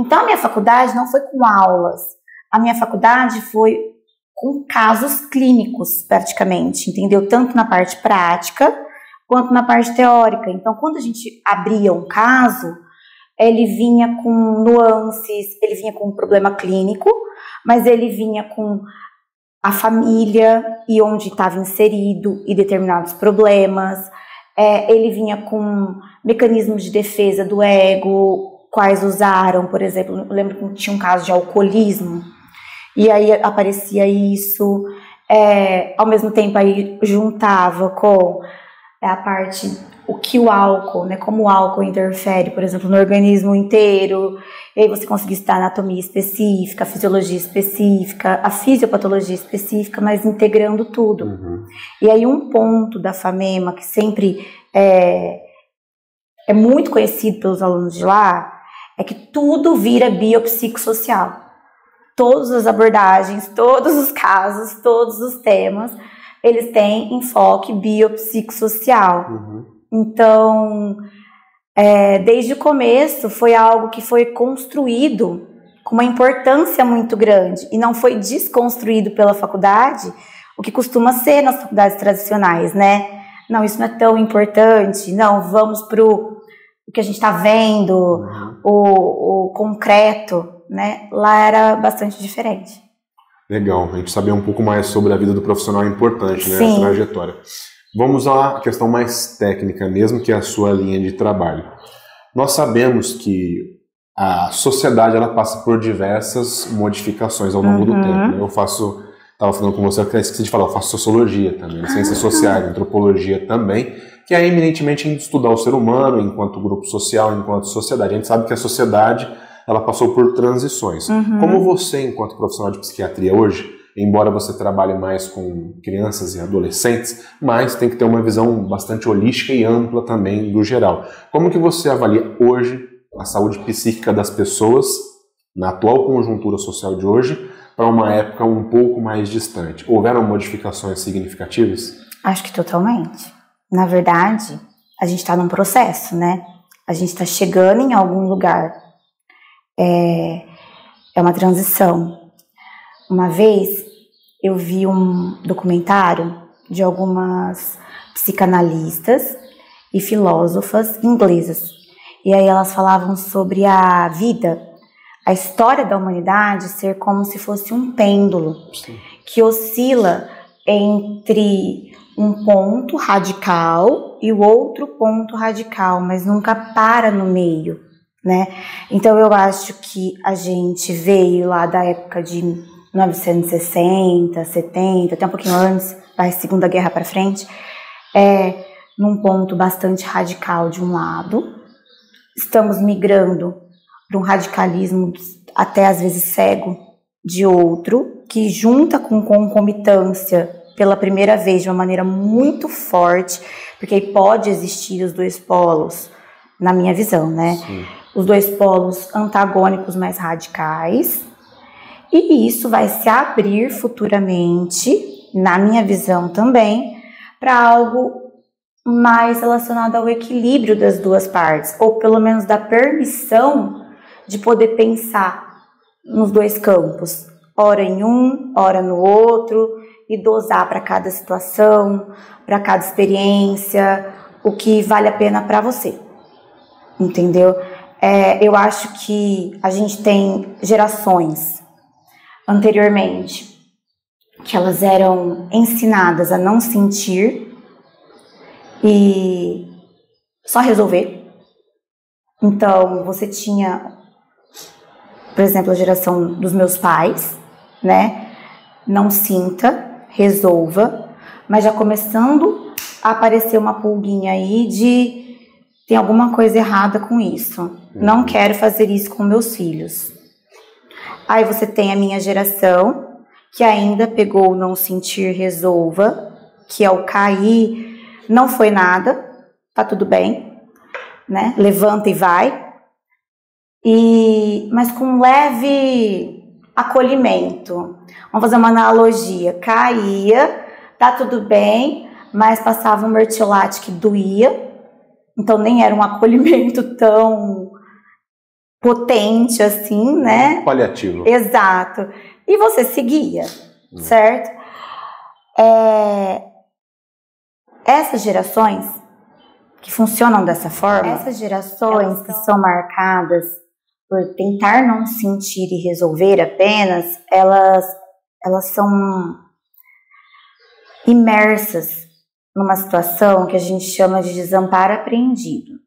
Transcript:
Então, a minha faculdade não foi com aulas. A minha faculdade foi com casos clínicos, praticamente, entendeu? Tanto na parte prática, quanto na parte teórica. Então, quando a gente abria um caso, ele vinha com nuances, ele vinha com um problema clínico, mas ele vinha com a família e onde estava inserido e determinados problemas. Ele vinha com mecanismos de defesa do ego, quais usaram, por exemplo, eu lembro que tinha um caso de alcoolismo, e aí aparecia isso, ao mesmo tempo aí juntava com a parte, o que o álcool, né, como o álcool interfere, por exemplo, no organismo inteiro, e aí você conseguia estudar a anatomia específica, a fisiologia específica, a fisiopatologia específica, mas integrando tudo. Uhum. E aí um ponto da FAMEMA, que sempre é muito conhecido pelos alunos de lá, é que tudo vira biopsicossocial. Todas as abordagens, todos os casos, todos os temas, eles têm enfoque biopsicossocial. Uhum. Então, desde o começo, foi algo que foi construído com uma importância muito grande e não foi desconstruído pela faculdade, o que costuma ser nas faculdades tradicionais, né? Não, isso não é tão importante, não, vamos para o que a gente está vendo, o concreto, né? Lá era bastante diferente. Legal, a gente saber um pouco mais sobre a vida do profissional é importante, né? Sim. A trajetória. Vamos à questão mais técnica mesmo, que é a sua linha de trabalho. Nós sabemos que a sociedade ela passa por diversas modificações ao longo do tempo, né? Estava falando com você, eu esqueci de falar, eu faço sociologia também, ciências sociais, antropologia também, que é eminentemente estudar o ser humano enquanto grupo social, enquanto sociedade. A gente sabe que a sociedade ela passou por transições. Como você, enquanto profissional de psiquiatria hoje, embora você trabalhe mais com crianças e adolescentes, mas tem que ter uma visão bastante holística e ampla também do geral. Como que você avalia hoje a saúde psíquica das pessoas, na atual conjuntura social de hoje, para uma época um pouco mais distante? Houveram modificações significativas? Acho que totalmente. Na verdade, a gente está num processo, né? A gente está chegando em algum lugar. É uma transição. Uma vez eu vi um documentário de algumas psicanalistas e filósofas inglesas. E aí elas falavam sobre a vida, a história da humanidade ser como se fosse um pêndulo. Sim. Que oscila entre um ponto radical e o outro ponto radical, mas nunca para no meio, né? Então eu acho que a gente veio lá da época de 1960, 70, até um pouquinho antes, da Segunda Guerra para frente, num ponto bastante radical de um lado. Estamos migrando para um radicalismo até às vezes cego de outro, que junta com concomitância pela primeira vez de uma maneira muito forte, porque aí pode existir os dois polos, na minha visão, né? Sim. Os dois polos antagônicos mais radicais, e isso vai se abrir futuramente, na minha visão também, para algo mais relacionado ao equilíbrio das duas partes, ou pelo menos da permissão de poder pensar nos dois campos, ora em um, ora no outro, e dosar para cada situação, para cada experiência, o que vale a pena para você, entendeu? Eu acho que a gente tem gerações anteriormente que elas eram ensinadas a não sentir e só resolver. Então você tinha, por exemplo, a geração dos meus pais, né? Não sinta, resolva, mas já começando a aparecer uma pulguinha aí de tem alguma coisa errada com isso. Não quero fazer isso com meus filhos. Aí você tem a minha geração, que ainda pegou o não sentir, resolva, que é o cair, não foi nada, tá tudo bem, né? Levanta e vai. Mas com um leve acolhimento. Vamos fazer uma analogia. Caía, tá tudo bem, mas passava um mertiolate que doía. Então nem era um acolhimento tão potente, assim, né? Paliativo. Exato. E você seguia, certo? Essas gerações que funcionam dessa forma, essas gerações que são marcadas por tentar não sentir e resolver apenas, elas são imersas numa situação que a gente chama de desamparo apreendido.